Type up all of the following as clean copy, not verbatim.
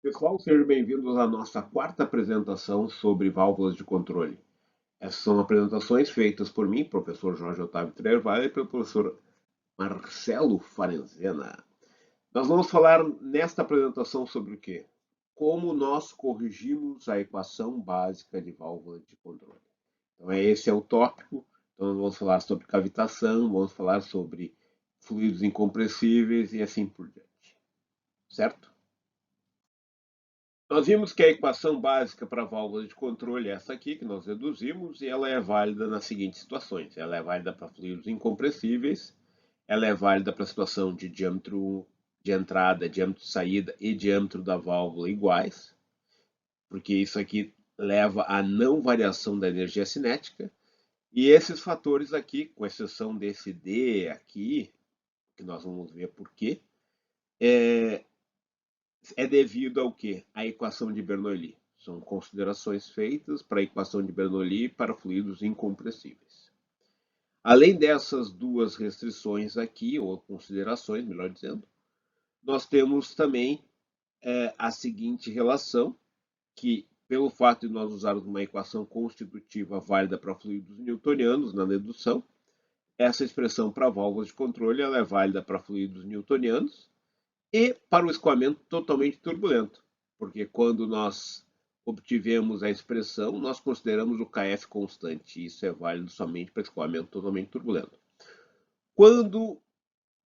Pessoal, sejam bem-vindos à nossa quarta apresentação sobre válvulas de controle. Essas são apresentações feitas por mim, professor Jorge Otávio Trervale, e pelo professor Marcelo Farenzena. Nós vamos falar nesta apresentação sobre o quê? Como nós corrigimos a equação básica de válvula de controle. Então, esse é o tópico. Então, nós vamos falar sobre cavitação, vamos falar sobre fluidos incompressíveis e assim por diante. Certo? Nós vimos que a equação básica para a válvula de controle é essa aqui, que nós reduzimos, e ela é válida nas seguintes situações. Ela é válida para fluidos incompressíveis, ela é válida para a situação de diâmetro de entrada, diâmetro de saída e diâmetro da válvula iguais, porque isso aqui leva à não variação da energia cinética. E esses fatores aqui, com exceção desse D aqui, que nós vamos ver por quê, é devido ao quê? À equação de Bernoulli. São considerações feitas para a equação de Bernoulli para fluidos incompressíveis. Além dessas duas restrições aqui, ou considerações, melhor dizendo, nós temos também a seguinte relação, que pelo fato de nós usarmos uma equação constitutiva válida para fluidos newtonianos na dedução, essa expressão para válvulas de controle ela é válida para fluidos newtonianos, e para o escoamento totalmente turbulento, porque quando nós obtivemos a expressão, nós consideramos o KF constante, e isso é válido somente para escoamento totalmente turbulento. Quando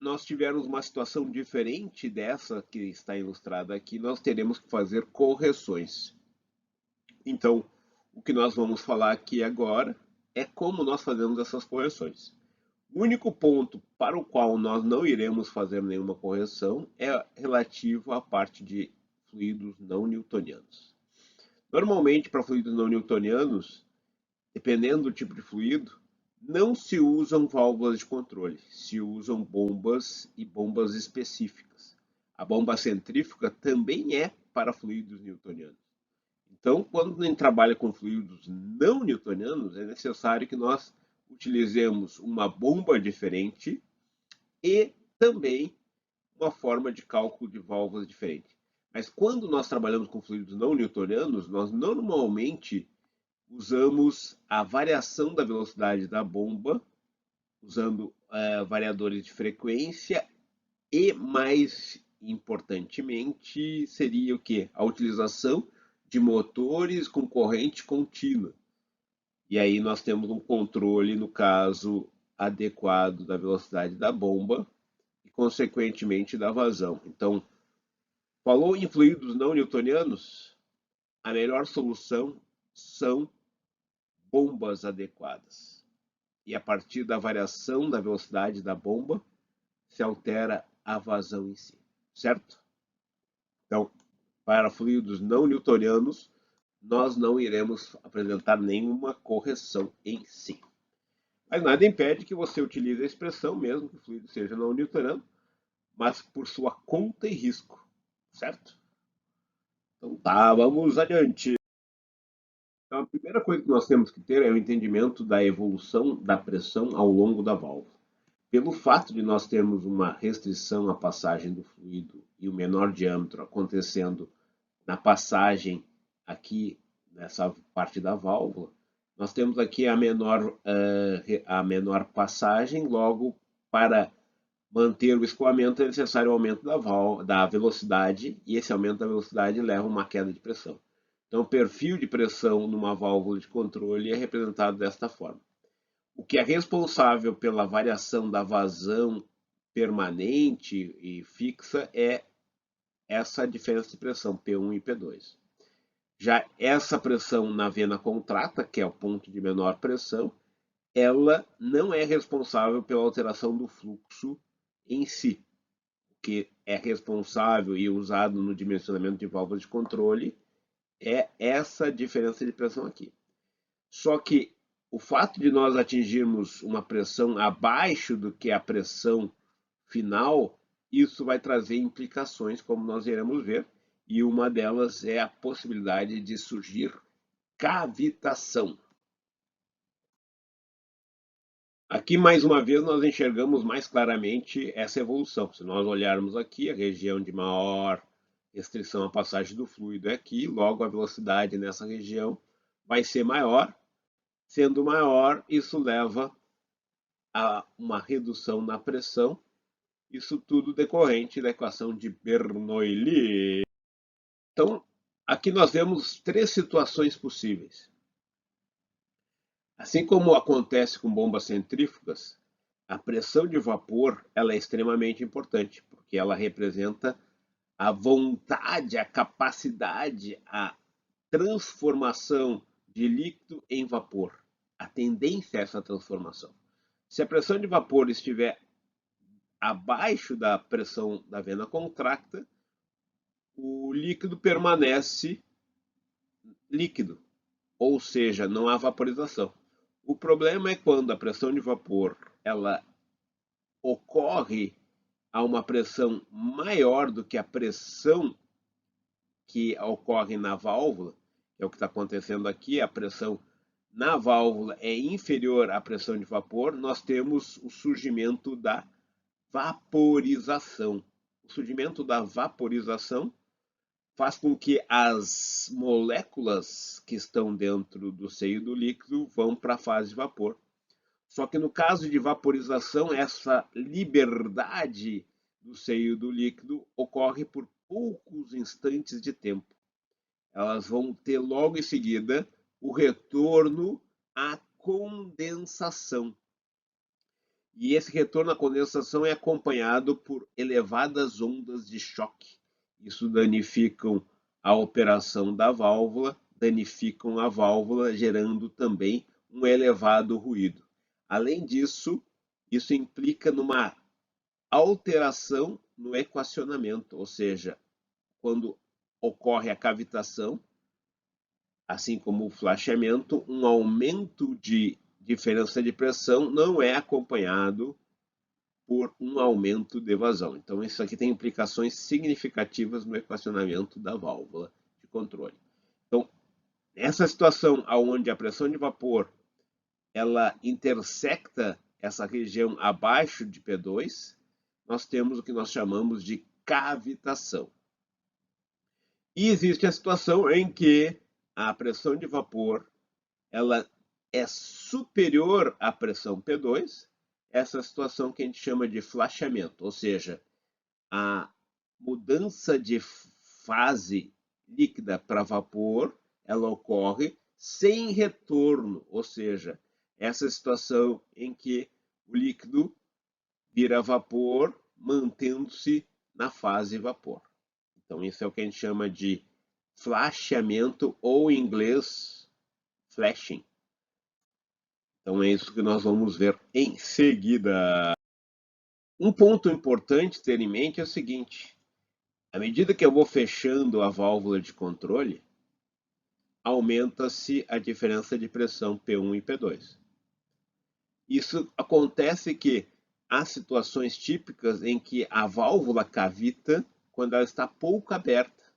nós tivermos uma situação diferente dessa que está ilustrada aqui, nós teremos que fazer correções. Então, o que nós vamos falar aqui agora é como nós fazemos essas correções. O único ponto para o qual nós não iremos fazer nenhuma correção é relativo à parte de fluidos não newtonianos. Normalmente, para fluidos não newtonianos, dependendo do tipo de fluido, não se usam válvulas de controle, se usam bombas e bombas específicas. A bomba centrífuga também é para fluidos newtonianos. Então, quando a gente trabalha com fluidos não newtonianos, é necessário que nós utilizemos uma bomba diferente e também uma forma de cálculo de válvulas diferente. Mas quando nós trabalhamos com fluidos não newtonianos, nós normalmente usamos a variação da velocidade da bomba, usando variadores de frequência e, mais importantemente, seria o que? A utilização de motores com corrente contínua. E aí nós temos um controle, no caso, adequado da velocidade da bomba e, consequentemente, da vazão. Então, falou em fluidos não newtonianos, a melhor solução são bombas adequadas. E a partir da variação da velocidade da bomba, se altera a vazão em si, certo? Então, para fluidos não newtonianos, nós não iremos apresentar nenhuma correção em si. Mas nada impede que você utilize a expressão, mesmo que o fluido seja não newtoniano, mas por sua conta e risco, certo? Então tá, vamos adiante. Então, a primeira coisa que nós temos que ter é o entendimento da evolução da pressão ao longo da válvula. Pelo fato de nós termos uma restrição à passagem do fluido e o menor diâmetro acontecendo na passagem aqui nessa parte da válvula, nós temos aqui a menor passagem, logo para manter o escoamento é necessário o aumento da velocidade, e esse aumento da velocidade leva a uma queda de pressão. Então, o perfil de pressão numa válvula de controle é representado desta forma. O que é responsável pela variação da vazão permanente e fixa é essa diferença de pressão, P1 e P2. Já essa pressão na vena contrata, que é o ponto de menor pressão, ela não é responsável pela alteração do fluxo em si. O que é responsável e usado no dimensionamento de válvulas de controle é essa diferença de pressão aqui. Só que o fato de nós atingirmos uma pressão abaixo do que a pressão final, isso vai trazer implicações, como nós iremos ver, e uma delas é a possibilidade de surgir cavitação. Aqui, mais uma vez, nós enxergamos mais claramente essa evolução. Se nós olharmos aqui, a região de maior restrição à passagem do fluido é aqui, logo a velocidade nessa região vai ser maior. Sendo maior, isso leva a uma redução na pressão, isso tudo decorrente da equação de Bernoulli. Então, aqui nós vemos três situações possíveis. Assim como acontece com bombas centrífugas, a pressão de vapor ela é extremamente importante, porque ela representa a vontade, a capacidade, a transformação de líquido em vapor, a tendência a essa transformação. Se a pressão de vapor estiver abaixo da pressão da vena contracta, o líquido permanece líquido, ou seja, não há vaporização. O problema é quando a pressão de vapor ela ocorre a uma pressão maior do que a pressão que ocorre na válvula, que é o que está acontecendo aqui, a pressão na válvula é inferior à pressão de vapor, nós temos o surgimento da vaporização. O surgimento da vaporização faz com que as moléculas que estão dentro do seio do líquido vão para a fase de vapor. Só que no caso de vaporização, essa liberdade do seio do líquido ocorre por poucos instantes de tempo. Elas vão ter logo em seguida o retorno à condensação. E esse retorno à condensação é acompanhado por elevadas ondas de choque. Isso danificam a operação da válvula, danificam a válvula, gerando também um elevado ruído. Além disso, isso implica numa alteração no equacionamento, ou seja, quando ocorre a cavitação, assim como o flashamento, um aumento de diferença de pressão não é acompanhado por um aumento de vazão. Então, isso aqui tem implicações significativas no equacionamento da válvula de controle. Então, nessa situação onde a pressão de vapor ela intersecta essa região abaixo de P2, nós temos o que nós chamamos de cavitação. E existe a situação em que a pressão de vapor ela é superior à pressão P2, essa situação que a gente chama de flashamento, ou seja, a mudança de fase líquida para vapor, ela ocorre sem retorno, ou seja, essa situação em que o líquido vira vapor, mantendo-se na fase vapor. Então, isso é o que a gente chama de flashamento, ou em inglês, flashing. Então, é isso que nós vamos ver em seguida. Um ponto importante ter em mente é o seguinte: à medida que eu vou fechando a válvula de controle, aumenta-se a diferença de pressão P1 e P2. Isso acontece que há situações típicas em que a válvula cavita quando ela está pouco aberta.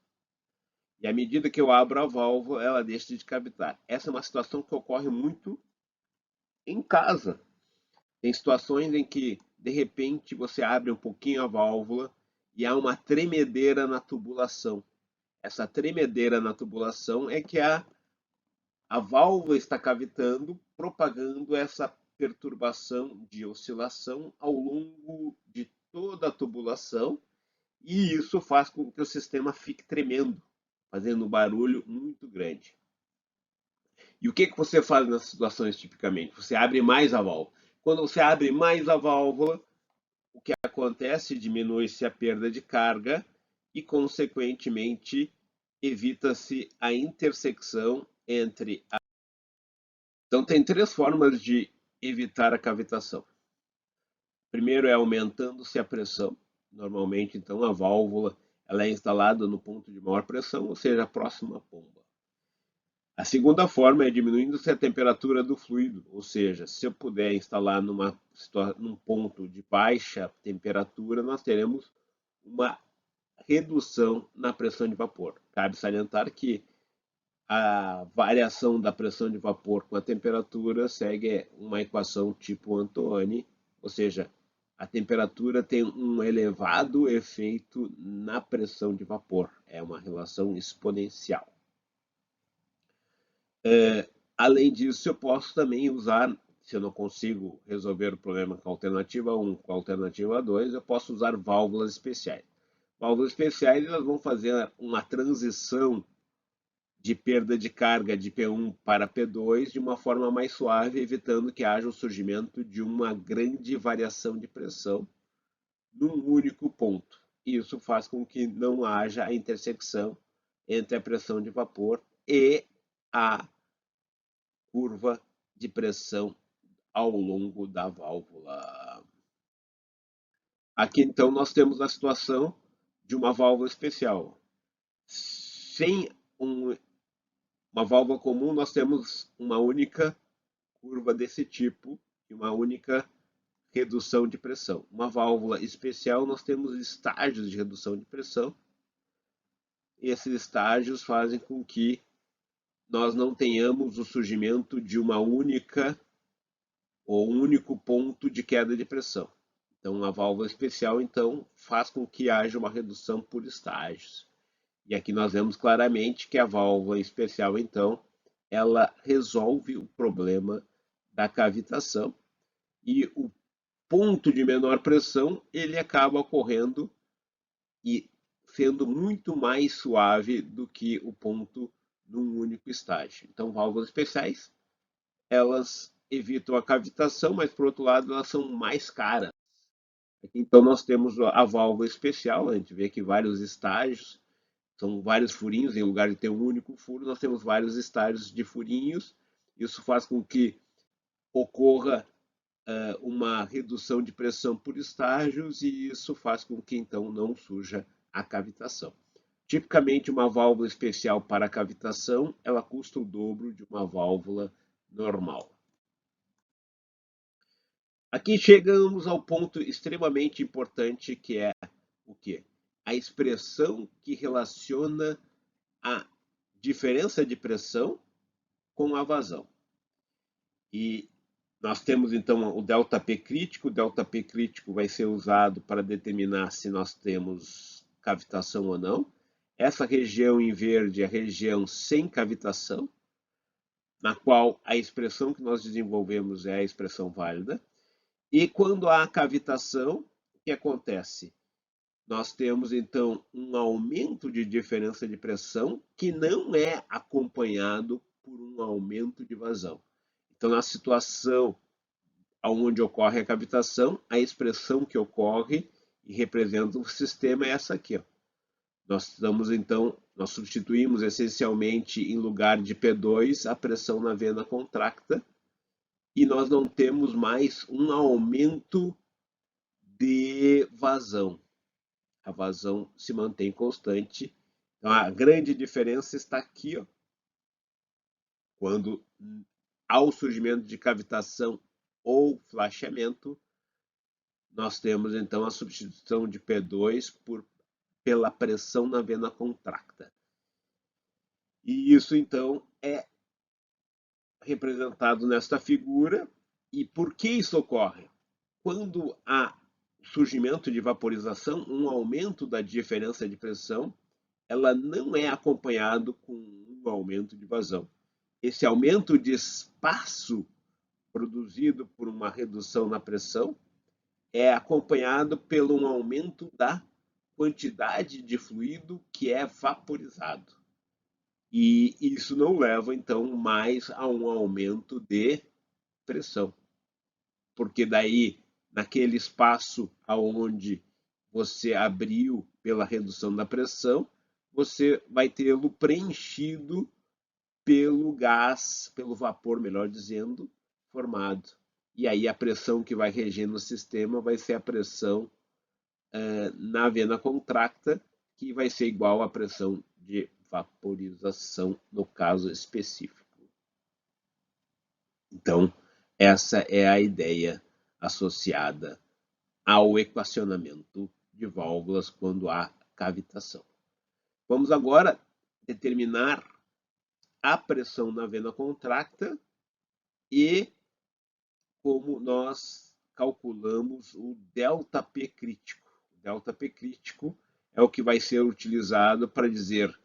E à medida que eu abro a válvula, ela deixa de cavitar. Essa é uma situação que ocorre muito em casa. Tem situações em que, de repente, você abre um pouquinho a válvula e há uma tremedeira na tubulação. Essa tremedeira na tubulação é que a válvula está cavitando, propagando essa perturbação de oscilação ao longo de toda a tubulação, e isso faz com que o sistema fique tremendo, fazendo um barulho muito grande. E o que você faz nessas situações tipicamente? Você abre mais a válvula. Quando você abre mais a válvula, o que acontece? Diminui-se a perda de carga e, consequentemente, evita-se a intersecção entre a... Então, tem três formas de evitar a cavitação. Primeiro é aumentando-se a pressão. Normalmente, então, a válvula ela é instalada no ponto de maior pressão, ou seja, próximo à pomba. A segunda forma é diminuindo-se a temperatura do fluido, ou seja, se eu puder instalar num ponto de baixa temperatura, nós teremos uma redução na pressão de vapor. Cabe salientar que a variação da pressão de vapor com a temperatura segue uma equação tipo Antoni, ou seja, a temperatura tem um elevado efeito na pressão de vapor. É uma relação exponencial. Além disso, eu posso também usar, se eu não consigo resolver o problema com a alternativa 1, com a alternativa 2, eu posso usar válvulas especiais. Válvulas especiais elas vão fazer uma transição de perda de carga de P1 para P2 de uma forma mais suave, evitando que haja o surgimento de uma grande variação de pressão num único ponto. Isso faz com que não haja a intersecção entre a pressão de vapor e a curva de pressão ao longo da válvula. Aqui então nós temos a situação de uma válvula especial. Sem uma válvula comum, nós temos uma única curva desse tipo e uma única redução de pressão. Uma válvula especial, nós temos estágios de redução de pressão. E esses estágios fazem com que nós não tenhamos o surgimento de uma única ou um único ponto de queda de pressão. Então, a válvula especial, então, faz com que haja uma redução por estágios. E aqui nós vemos claramente que a válvula especial, então, ela resolve o problema da cavitação e o ponto de menor pressão, ele acaba ocorrendo e sendo muito mais suave do que o ponto num único estágio. Então, válvulas especiais, elas evitam a cavitação, mas, por outro lado, elas são mais caras. Então, nós temos a válvula especial, a gente vê aqui vários estágios, são vários furinhos, em lugar de ter um único furo, nós temos vários estágios de furinhos. Isso faz com que ocorra uma redução de pressão por estágios e isso faz com que, então, não surja a cavitação. Tipicamente, uma válvula especial para cavitação, ela custa o dobro de uma válvula normal. Aqui chegamos ao ponto extremamente importante que é o quê? A expressão que relaciona a diferença de pressão com a vazão. E nós temos então o ΔP crítico. O ΔP crítico vai ser usado para determinar se nós temos cavitação ou não. Essa região em verde é a região sem cavitação, na qual a expressão que nós desenvolvemos é a expressão válida. E quando há cavitação, o que acontece? Nós temos então um aumento de diferença de pressão que não é acompanhado por um aumento de vazão. Então, na situação onde ocorre a cavitação, a expressão que ocorre e representa o sistema é essa aqui. Ó. Nós substituímos essencialmente em lugar de P2 a pressão na vena contracta e nós não temos mais um aumento de vazão. A vazão se mantém constante. Então, a grande diferença está aqui, ó, quando há o surgimento de cavitação ou flashamento, nós temos então a substituição de P2 pela pressão na vena contracta. E isso então é representado nesta figura. E por que isso ocorre? Quando há surgimento de vaporização, um aumento da diferença de pressão, ela não é acompanhado com um aumento de vazão. Esse aumento de espaço produzido por uma redução na pressão é acompanhado pelo um aumento da quantidade de fluido que é vaporizado. E isso não leva, então, mais a um aumento de pressão. Porque daí, naquele espaço onde você abriu pela redução da pressão, você vai tê-lo preenchido pelo gás, pelo vapor, melhor dizendo, formado. E aí a pressão que vai reger no sistema vai ser a pressão na vena contracta, que vai ser igual à pressão de vaporização no caso específico. Então, essa é a ideia associada ao equacionamento de válvulas quando há cavitação. Vamos agora determinar a pressão na vena contracta e como nós calculamos o ΔP crítico. O ΔP crítico é o que vai ser utilizado para dizer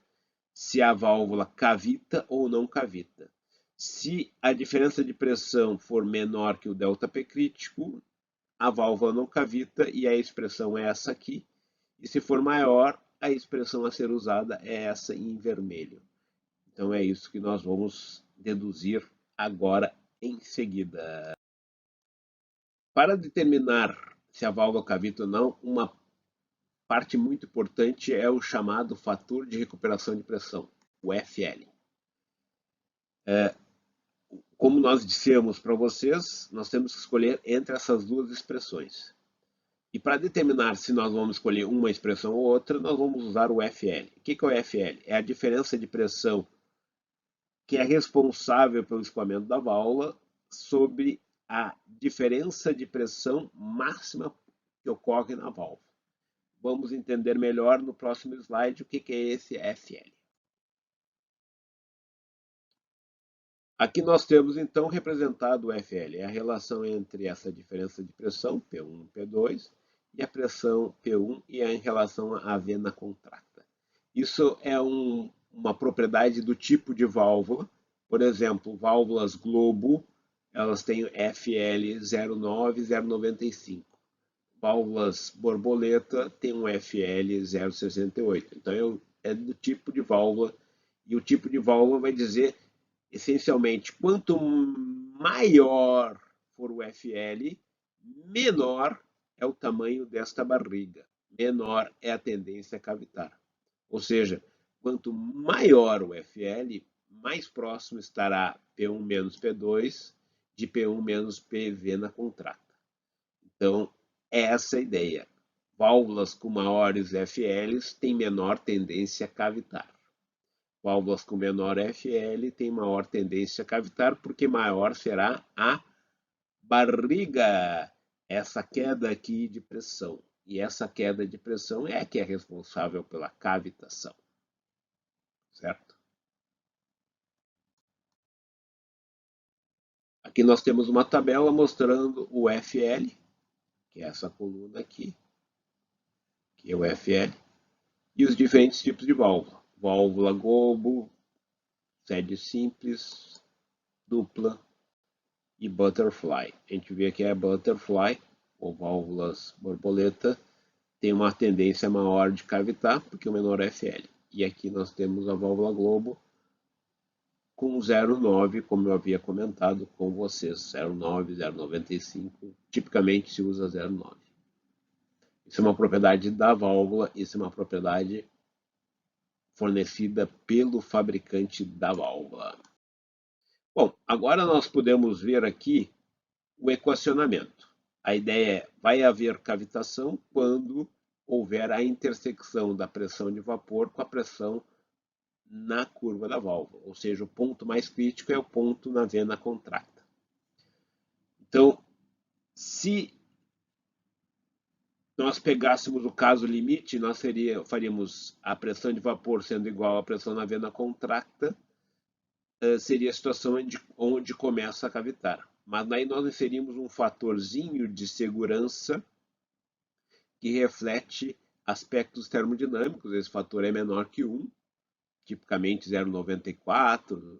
se a válvula cavita ou não cavita. Se a diferença de pressão for menor que o ΔP crítico, a válvula não cavita e a expressão é essa aqui. E se for maior, a expressão a ser usada é essa em vermelho. Então é isso que nós vamos deduzir agora em seguida. Para determinar se a válvula cavita ou não, uma parte muito importante é o chamado fator de recuperação de pressão, o FL. Como nós dissemos para vocês, nós temos que escolher entre essas duas expressões. E para determinar se nós vamos escolher uma expressão ou outra, nós vamos usar o FL. O que é o FL? É a diferença de pressão que é responsável pelo escoamento da válvula sobre a diferença de pressão máxima que ocorre na válvula. Vamos entender melhor no próximo slide o que é esse FL. Aqui nós temos então representado o FL, é a relação entre essa diferença de pressão, P1 e P2, e a pressão P1 e em relação à vena contracta. Isso é uma propriedade do tipo de válvula. Por exemplo, válvulas Globo, elas têm FL 09 e 095. Válvulas borboleta têm um FL 068. Então é do tipo de válvula, e o tipo de válvula vai dizer essencialmente, quanto maior for o FL, menor é o tamanho desta barriga, menor é a tendência a cavitar. Ou seja, quanto maior o FL, mais próximo estará P1 menos P2 de P1 menos PV na contrata. Então, é essa a ideia. Válvulas com maiores FLs têm menor tendência a cavitar. Válvulas com menor FL têm maior tendência a cavitar, porque maior será a barriga, essa queda aqui de pressão. E essa queda de pressão é que é responsável pela cavitação. Certo? Aqui nós temos uma tabela mostrando o FL, que é essa coluna aqui, que é o FL, e os diferentes tipos de válvula. Válvula Globo, sede simples, dupla e butterfly. A gente vê que a butterfly, ou válvulas borboleta, tem uma tendência maior de cavitar, porque o menor é FL. E aqui nós temos a válvula Globo com 0,9, como eu havia comentado com vocês, 0,9, 0,95, tipicamente se usa 0,9. Isso é uma propriedade da válvula, isso é uma propriedade fornecida pelo fabricante da válvula. Bom, agora nós podemos ver aqui o equacionamento. A ideia é, vai haver cavitação quando houver a intersecção da pressão de vapor com a pressão na curva da válvula, ou seja, o ponto mais crítico é o ponto na vena contracta. Então, se nós pegássemos o caso limite, nós faríamos a pressão de vapor sendo igual à pressão na vena contracta, seria a situação onde começa a cavitar. Mas daí nós inserimos um fatorzinho de segurança que reflete aspectos termodinâmicos. Esse fator é menor que 1, tipicamente 0,94,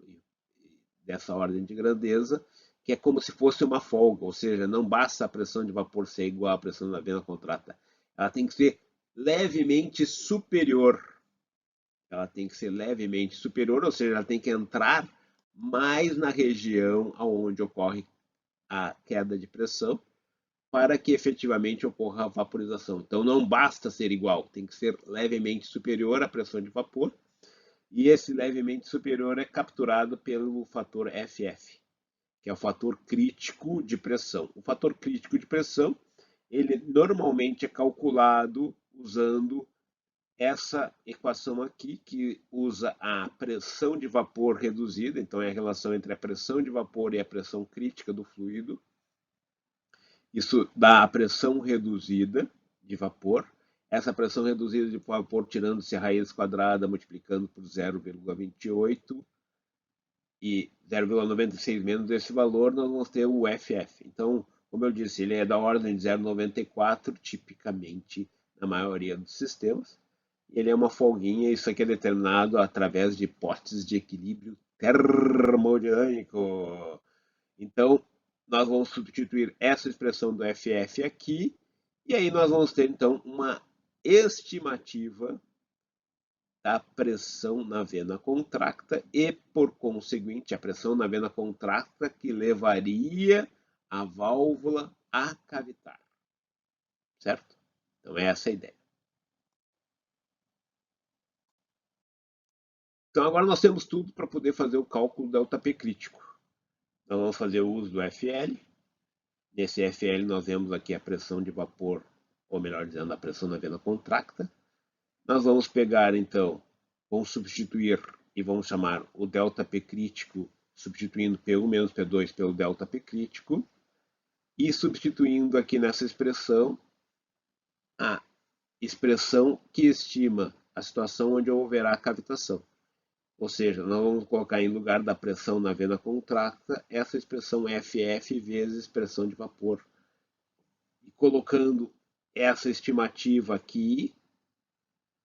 dessa ordem de grandeza, que é como se fosse uma folga, ou seja, não basta a pressão de vapor ser igual à pressão da vena contrata, ela tem que ser levemente superior. Ela tem que ser levemente superior, ou seja, ela tem que entrar mais na região onde ocorre a queda de pressão para que efetivamente ocorra a vaporização. Então não basta ser igual, tem que ser levemente superior à pressão de vapor, e esse levemente superior é capturado pelo fator FF, que é o fator crítico de pressão. O fator crítico de pressão, ele normalmente é calculado usando essa equação aqui, que usa a pressão de vapor reduzida, então é a relação entre a pressão de vapor e a pressão crítica do fluido. Isso dá a pressão reduzida de vapor. Essa pressão reduzida de vapor, tirando-se a raiz quadrada, multiplicando por 0,28 e 0,96 menos esse valor, nós vamos ter o FF. Então, Como eu disse, ele é da ordem de 0,94, tipicamente na maioria dos sistemas. Ele é uma folguinha, isso aqui é determinado através de hipóteses de equilíbrio termodinâmico. Então, nós vamos substituir essa expressão do FF aqui, e aí nós vamos ter, então, uma estimativa da pressão na vena contracta e, por conseguinte, a pressão na vena contracta que levaria a válvula a cavitar. Certo? Então, é essa a ideia. Então, agora nós temos tudo para poder fazer o cálculo do ΔP crítico. Nós vamos fazer o uso do FL. Nesse FL, nós vemos aqui a pressão de vapor, ou melhor dizendo, a pressão na vena contracta. Nós vamos pegar, então, vamos substituir e vamos chamar o ΔP crítico, substituindo P1 menos P2 pelo ΔP crítico, e substituindo aqui nessa expressão a expressão que estima a situação onde houverá cavitação. Ou seja, nós vamos colocar em lugar da pressão na vena contracta essa expressão FF vezes pressão de vapor. E colocando essa estimativa aqui,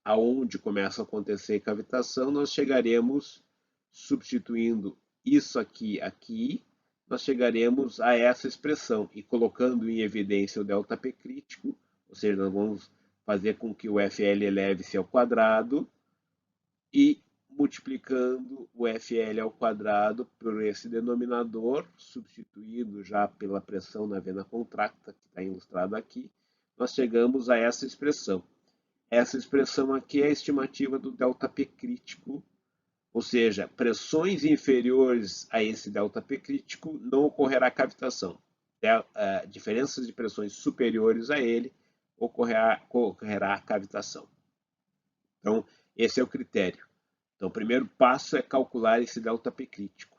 aonde começa a acontecer cavitação, nós chegaremos, substituindo isso aqui, nós chegaremos a essa expressão e colocando em evidência o ΔP crítico, ou seja, nós vamos fazer com que o FL eleve-se ao quadrado e multiplicando o FL ao quadrado por esse denominador, substituído já pela pressão na vena contracta, que está ilustrado aqui, nós chegamos a essa expressão. Essa expressão aqui é a estimativa do ΔP crítico, ou seja, pressões inferiores a esse ΔP crítico não ocorrerá cavitação. Diferenças de pressões superiores a ele ocorrerá cavitação. Então, esse é o critério. Então, o primeiro passo é calcular esse ΔP crítico.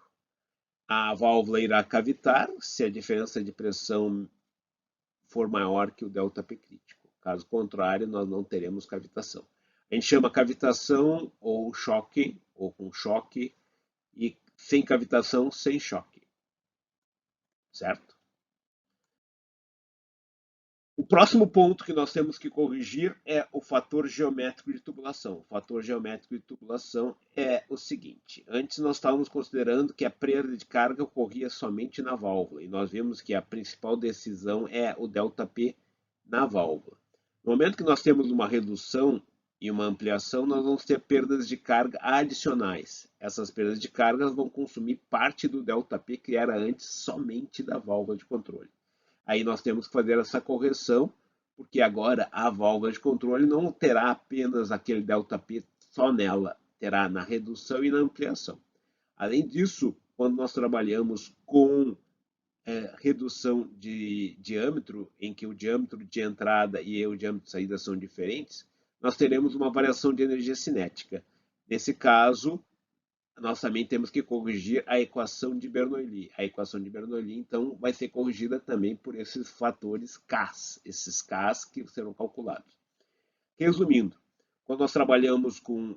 A válvula irá cavitar se a diferença de pressão for maior que o ΔP crítico. Caso contrário, nós não teremos cavitação. A gente chama cavitação ou choque, ou com choque, e sem cavitação, sem choque. Certo? O próximo ponto que nós temos que corrigir é o fator geométrico de tubulação. O fator geométrico de tubulação é o seguinte: antes nós estávamos considerando que a perda de carga ocorria somente na válvula, e nós vimos que a principal decisão é o ΔP na válvula. No momento que nós temos uma redução e uma ampliação, nós vamos ter perdas de carga adicionais. Essas perdas de carga vão consumir parte do ΔP que era antes somente da válvula de controle. Aí nós temos que fazer essa correção, porque agora a válvula de controle não terá apenas aquele ΔP só nela, terá na redução e na ampliação. Além disso, quando nós trabalhamos com redução de diâmetro, em que o diâmetro de entrada e o diâmetro de saída são diferentes, nós teremos uma variação de energia cinética. Nesse caso, nós também temos que corrigir a equação de Bernoulli. A equação de Bernoulli, então, vai ser corrigida também por esses fatores Ks, esses Ks que serão calculados. Resumindo, quando nós trabalhamos com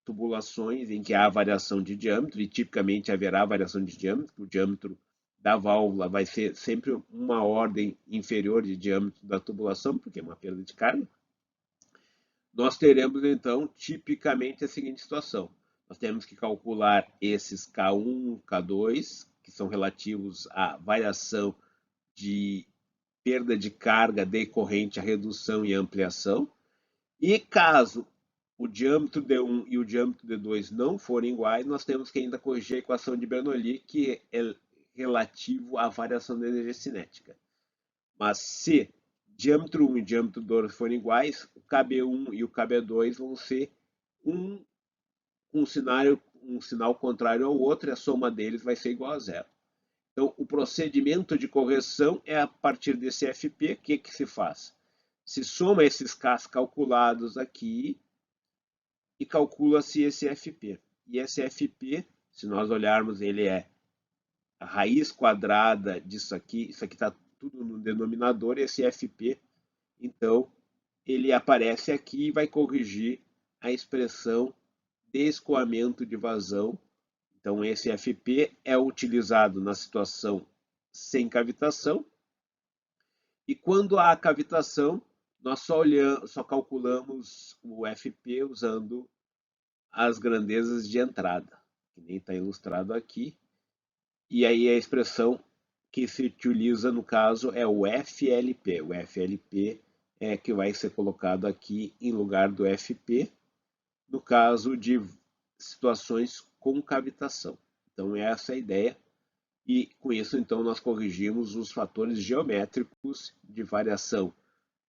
tubulações em que há variação de diâmetro, e tipicamente haverá variação de diâmetro, o diâmetro da válvula vai ser sempre uma ordem inferior de diâmetro da tubulação, porque é uma perda de carga, nós teremos, então, tipicamente a seguinte situação. Nós temos que calcular esses K1, K2, que são relativos à variação de perda de carga decorrente à redução e ampliação. E caso o diâmetro D1 e o diâmetro D2 não forem iguais, nós temos que ainda corrigir a equação de Bernoulli, que é relativo à variação da energia cinética. Mas se diâmetro 1 e diâmetro 2 forem iguais, o KB1 e o KB2 vão ser um sinal contrário ao outro, e a soma deles vai ser igual a zero. Então, o procedimento de correção é a partir desse FP, o que se faz? Se soma esses Ks calculados aqui e calcula-se esse FP. E esse FP, se nós olharmos, ele é a raiz quadrada disso aqui, isso aqui está tudo no denominador, esse FP, então, ele aparece aqui e vai corrigir a expressão de escoamento de vazão. Então, esse FP é utilizado na situação sem cavitação E quando há cavitação, nós só calculamos o FP usando as grandezas de entrada, que nem está ilustrado aqui. E aí a expressão que se utiliza no caso é o FLP. O FLP é que vai ser colocado aqui em lugar do FP, no caso de situações com cavitação. Então essa é a ideia. E com isso, então, nós corrigimos os fatores geométricos de variação,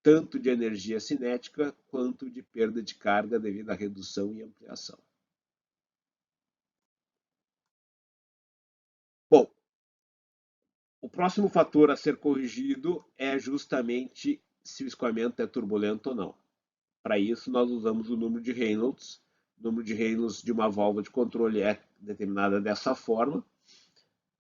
tanto de energia cinética quanto de perda de carga devido à redução e ampliação. Bom, o próximo fator a ser corrigido é justamente se o escoamento é turbulento ou não. Para isso, nós usamos o número de Reynolds. O número de Reynolds de uma válvula de controle é determinada dessa forma.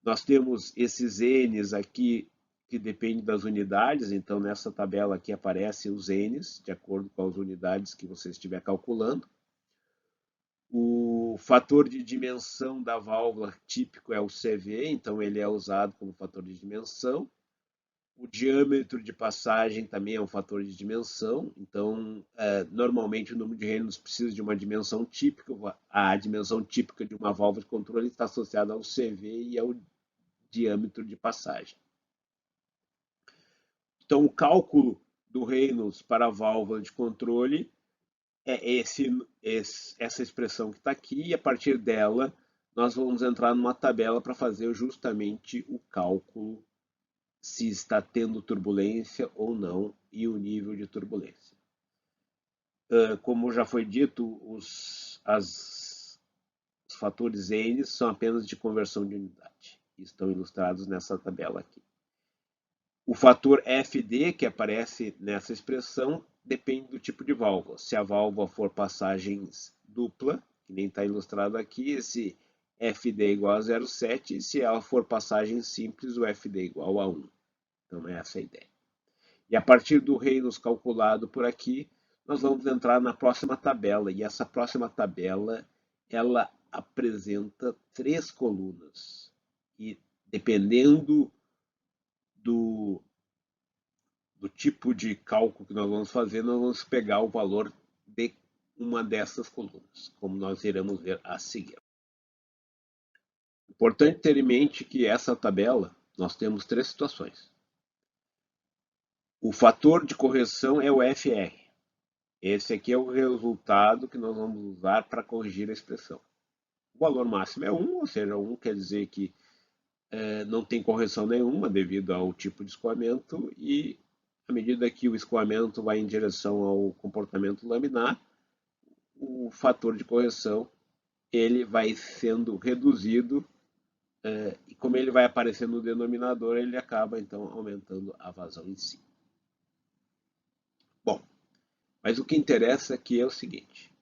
Nós temos esses N's aqui que dependem das unidades, então nessa tabela aqui aparecem os N's, de acordo com as unidades que você estiver calculando. O fator de dimensão da válvula típico é o CV, então ele é usado como fator de dimensão. O diâmetro de passagem também é um fator de dimensão, então normalmente o número de Reynolds precisa de uma dimensão típica. A dimensão típica de uma válvula de controle está associada ao CV e ao diâmetro de passagem. Então, o cálculo do Reynolds para a válvula de controle é essa expressão que está aqui, e a partir dela nós vamos entrar numa tabela para fazer justamente o cálculo se está tendo turbulência ou não e o nível de turbulência. Como já foi dito, os fatores N são apenas de conversão de unidade. Estão ilustrados nessa tabela aqui. O fator FD, que aparece nessa expressão, depende do tipo de válvula. Se a válvula for passagens dupla, que nem está ilustrado aqui, esse FD é igual a 0,7, e se ela for passagem simples, o FD é igual a 1. Então, essa é a ideia. E a partir do Reynolds calculado por aqui, nós vamos entrar na próxima tabela. E essa próxima tabela, ela apresenta 3 colunas. E dependendo do tipo de cálculo que nós vamos fazer, nós vamos pegar o valor de uma dessas colunas, como nós iremos ver a seguir. Importante ter em mente que essa tabela, nós temos 3 situações. O fator de correção é o FR. Esse aqui é o resultado que nós vamos usar para corrigir a expressão. O valor máximo é 1, ou seja, 1 quer dizer que não tem correção nenhuma devido ao tipo de escoamento, e à medida que o escoamento vai em direção ao comportamento laminar, o fator de correção ele vai sendo reduzido, e como ele vai aparecer no denominador, ele acaba então aumentando a vazão em si. Bom, mas o que interessa aqui é o seguinte: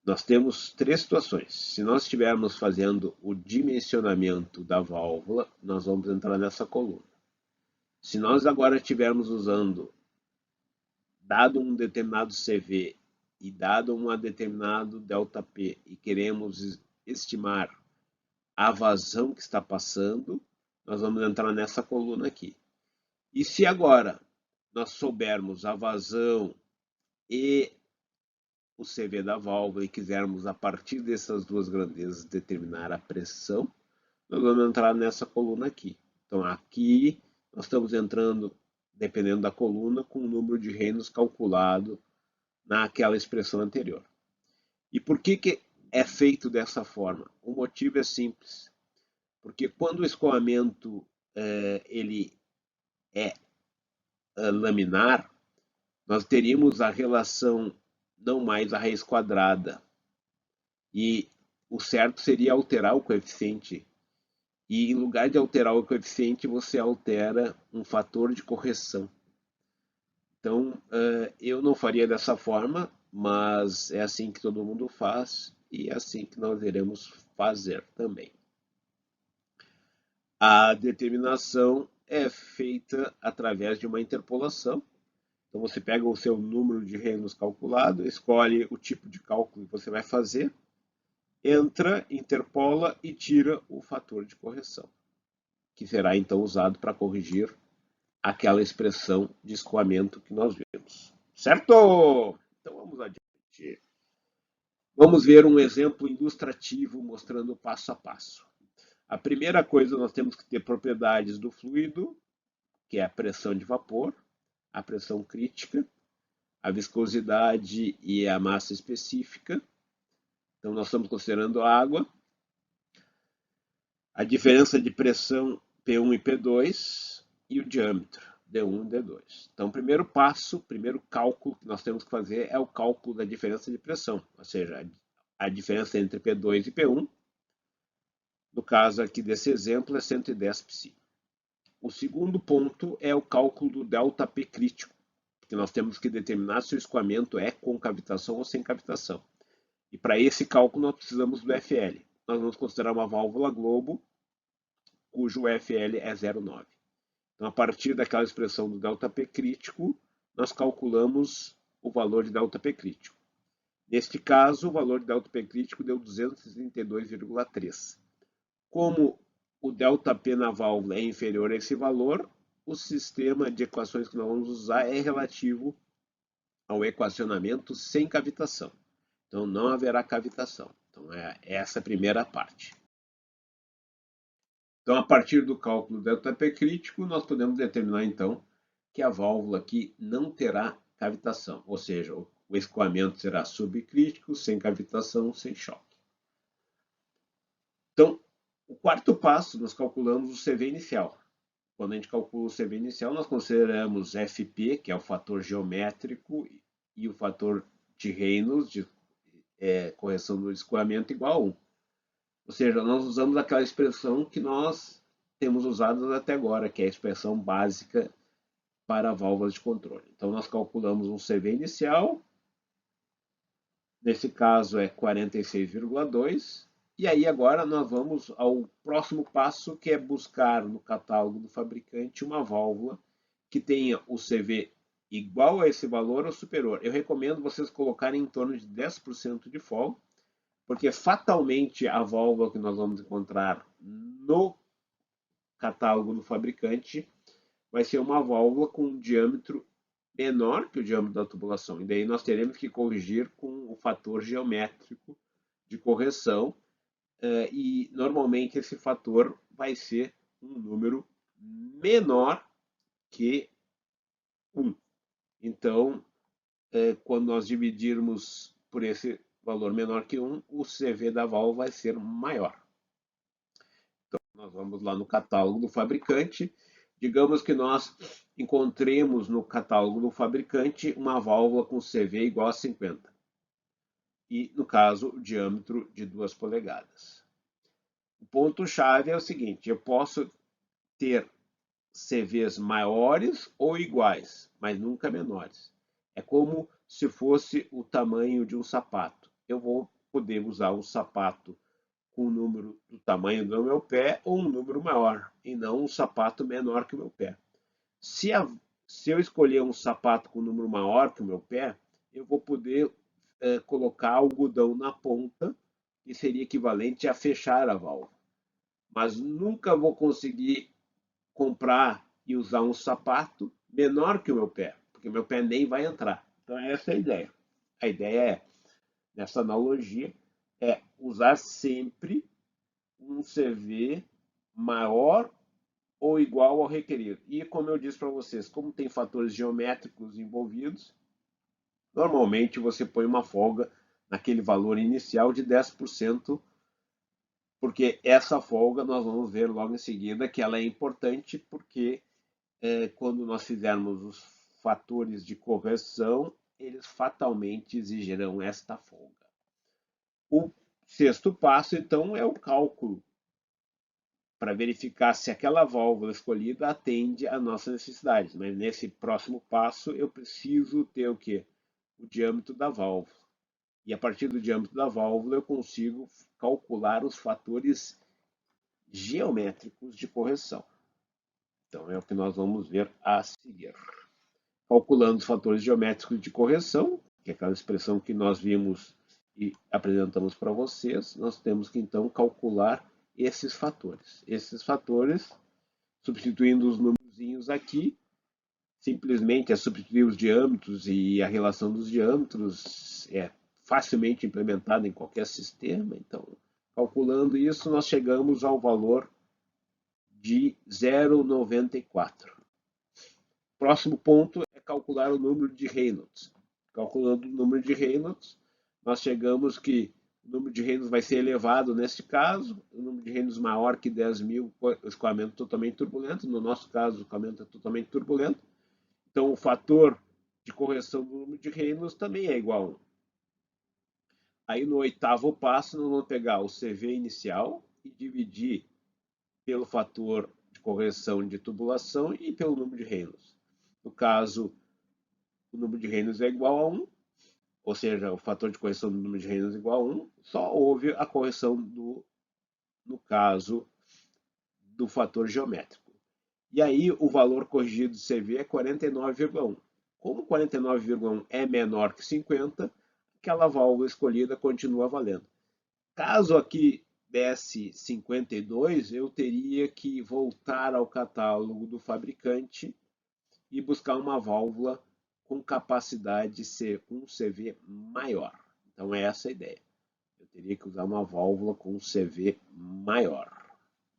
nós temos 3 situações. Se nós estivermos fazendo o dimensionamento da válvula, nós vamos entrar nessa coluna. Se nós agora estivermos usando, dado um determinado CV e dado um determinado ΔP, e queremos estimar a vazão que está passando, nós vamos entrar nessa coluna aqui. E se agora nós soubermos a vazão e o CV da válvula e quisermos, a partir dessas 2 grandezas, determinar a pressão, nós vamos entrar nessa coluna aqui. Então, aqui nós estamos entrando, dependendo da coluna, com o número de Reynolds calculado naquela expressão anterior. E por que é feito dessa forma? O motivo é simples. Porque quando o escoamento ele é laminar, nós teríamos a relação não mais a raiz quadrada. E o certo seria alterar o coeficiente. E em lugar de alterar o coeficiente, você altera um fator de correção. Então, eu não faria dessa forma, mas é assim que todo mundo faz e é assim que nós iremos fazer também. A determinação é feita através de uma interpolação. Então, você pega o seu número de Reynolds calculado, escolhe o tipo de cálculo que você vai fazer, entra, interpola e tira o fator de correção, que será então usado para corrigir aquela expressão de escoamento que nós vimos. Certo? Então vamos adiante. Vamos ver um exemplo ilustrativo mostrando passo a passo. A primeira coisa, nós temos que ter propriedades do fluido, que é a pressão de vapor, a pressão crítica, a viscosidade e a massa específica. Então, nós estamos considerando a água, a diferença de pressão P1 e P2 e o diâmetro D1 e D2. Então, o primeiro passo, o primeiro cálculo que nós temos que fazer é o cálculo da diferença de pressão, ou seja, a diferença entre P2 e P1. No caso aqui desse exemplo, é 110 psi. O segundo ponto é o cálculo do ΔP crítico, porque nós temos que determinar se o escoamento é com cavitação ou sem cavitação. E para esse cálculo nós precisamos do FL. Nós vamos considerar uma válvula globo, cujo FL é 0,9. Então, a partir daquela expressão do ΔP crítico, nós calculamos o valor de ΔP crítico. Neste caso, o valor de ΔP crítico deu 232,3. Como o ΔP na válvula é inferior a esse valor, o sistema de equações que nós vamos usar é relativo ao equacionamento sem cavitação. Então, não haverá cavitação. Então, é essa a primeira parte. Então, a partir do cálculo do ΔP crítico, nós podemos determinar, então, que a válvula aqui não terá cavitação, ou seja, o escoamento será subcrítico, sem cavitação, sem choque. Então, o quarto passo, nós calculamos o CV inicial. Quando a gente calcula o CV inicial, nós consideramos FP, que é o fator geométrico, e o fator de Reynolds, de correção do escoamento, igual a 1. Ou seja, nós usamos aquela expressão que nós temos usado até agora, que é a expressão básica para válvulas de controle. Então, nós calculamos um CV inicial, nesse caso é 46,2, e aí agora nós vamos ao próximo passo, que é buscar no catálogo do fabricante uma válvula que tenha o CV igual a esse valor ou superior. Eu recomendo vocês colocarem em torno de 10% de folga, porque fatalmente a válvula que nós vamos encontrar no catálogo do fabricante vai ser uma válvula com um diâmetro menor que o diâmetro da tubulação. E daí nós teremos que corrigir com o fator geométrico de correção. E normalmente esse fator vai ser um número menor que 1. Então, quando nós dividirmos por esse valor menor que 1, o CV da válvula vai ser maior. Então, nós vamos lá no catálogo do fabricante. Digamos que nós encontremos no catálogo do fabricante uma válvula com CV igual a 50. E, no caso, o diâmetro de 2 polegadas. O ponto-chave é o seguinte: eu posso ter CVs maiores ou iguais, mas nunca menores. É como se fosse o tamanho de um sapato. Eu vou poder usar um sapato com um número do tamanho do meu pé ou um número maior, e não um sapato menor que o meu pé. Se eu escolher um sapato com um número maior que o meu pé, eu vou poder colocar algodão na ponta, que seria equivalente a fechar a válvula. Mas nunca vou conseguir comprar e usar um sapato menor que o meu pé, porque meu pé nem vai entrar. Então essa é a ideia. A ideia é, nessa analogia, é usar sempre um CV maior ou igual ao requerido. E como eu disse para vocês, como tem fatores geométricos envolvidos, normalmente você põe uma folga naquele valor inicial de 10%, porque essa folga nós vamos ver logo em seguida que ela é importante, porque quando nós fizermos os fatores de correção, eles fatalmente exigirão esta folga. O sexto passo, então, é o cálculo, para verificar se aquela válvula escolhida atende à nossa necessidade. Mas nesse próximo passo, eu preciso ter o quê? O diâmetro da válvula. E a partir do diâmetro da válvula, eu consigo calcular os fatores geométricos de correção. Então, é o que nós vamos ver a seguir. Calculando os fatores geométricos de correção, que é aquela expressão que nós vimos e apresentamos para vocês, nós temos que então calcular esses fatores. Esses fatores, substituindo os númerozinhos aqui, simplesmente é substituir os diâmetros e a relação dos diâmetros é facilmente implementada em qualquer sistema. Então, calculando isso, nós chegamos ao valor de 0,94. Próximo ponto é calcular o número de Reynolds. Calculando o número de Reynolds, nós chegamos que o número de Reynolds vai ser elevado neste caso, o número de Reynolds maior que 10.000, o escoamento totalmente turbulento, no nosso caso o escoamento é totalmente turbulento, então o fator de correção do número de Reynolds também é igual a 1. Aí no oitavo passo nós vamos pegar o CV inicial e dividir pelo fator de correção de tubulação e pelo número de Reynolds. No caso, o número de Reynolds é igual a 1, ou seja, o fator de correção do número de Reynolds é igual a 1, só houve a correção no caso do fator geométrico. E aí o valor corrigido de CV é 49,1. Como 49,1 é menor que 50, aquela válvula escolhida continua valendo. Caso aqui desse 52, eu teria que voltar ao catálogo do fabricante e buscar uma válvula com capacidade de ser um CV maior. Então é essa a ideia. Eu teria que usar uma válvula com um CV maior,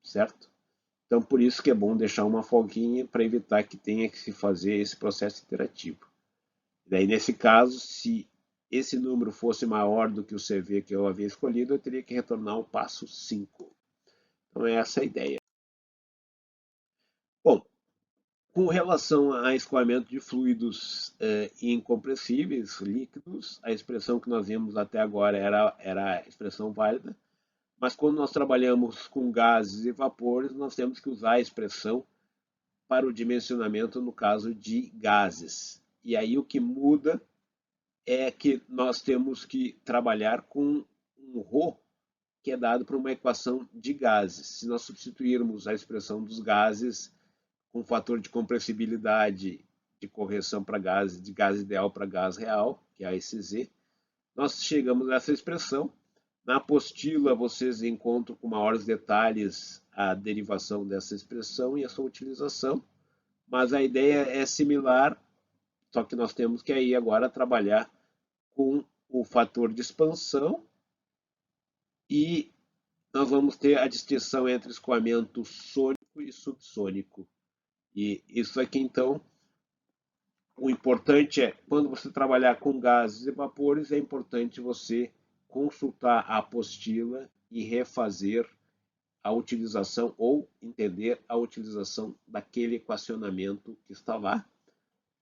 certo? Então por isso que é bom deixar uma folguinha para evitar que tenha que se fazer esse processo iterativo. Daí nesse caso, se esse número fosse maior do que o CV que eu havia escolhido, eu teria que retornar o passo 5. Então é essa a ideia. Bom, com relação a escoamento de fluidos incompressíveis, líquidos, a expressão que nós vimos até agora era a expressão válida, mas quando nós trabalhamos com gases e vapores, nós temos que usar a expressão para o dimensionamento no caso de gases. E aí o que muda é que nós temos que trabalhar com um ρ que é dado por uma equação de gases. Se nós substituirmos a expressão dos gases com fator de compressibilidade de correção para gás, de gás ideal para gás real, que é a SZ, nós chegamos a essa expressão. Na apostila vocês encontram com maiores detalhes a derivação dessa expressão e a sua utilização, mas a ideia é similar, só que nós temos que aí agora trabalhar com o fator de expansão e nós vamos ter a distinção entre escoamento sônico e subsônico. E isso aqui, então, o importante é, quando você trabalhar com gases e vapores, é importante você consultar a apostila e refazer a utilização ou entender a utilização daquele equacionamento que está lá.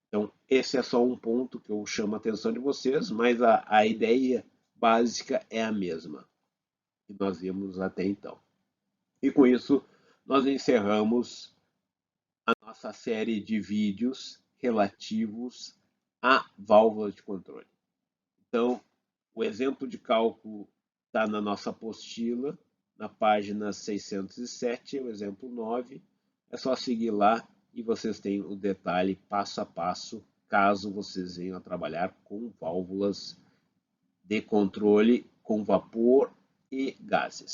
Então, esse é só um ponto que eu chamo a atenção de vocês, mas a ideia básica é a mesma que nós vimos até então. E com isso, nós encerramos a nossa série de vídeos relativos a válvulas de controle. Então, o exemplo de cálculo está na nossa apostila, na página 607, o exemplo 9. É só seguir lá e vocês têm o detalhe passo a passo, caso vocês venham a trabalhar com válvulas de controle com vapor e gases.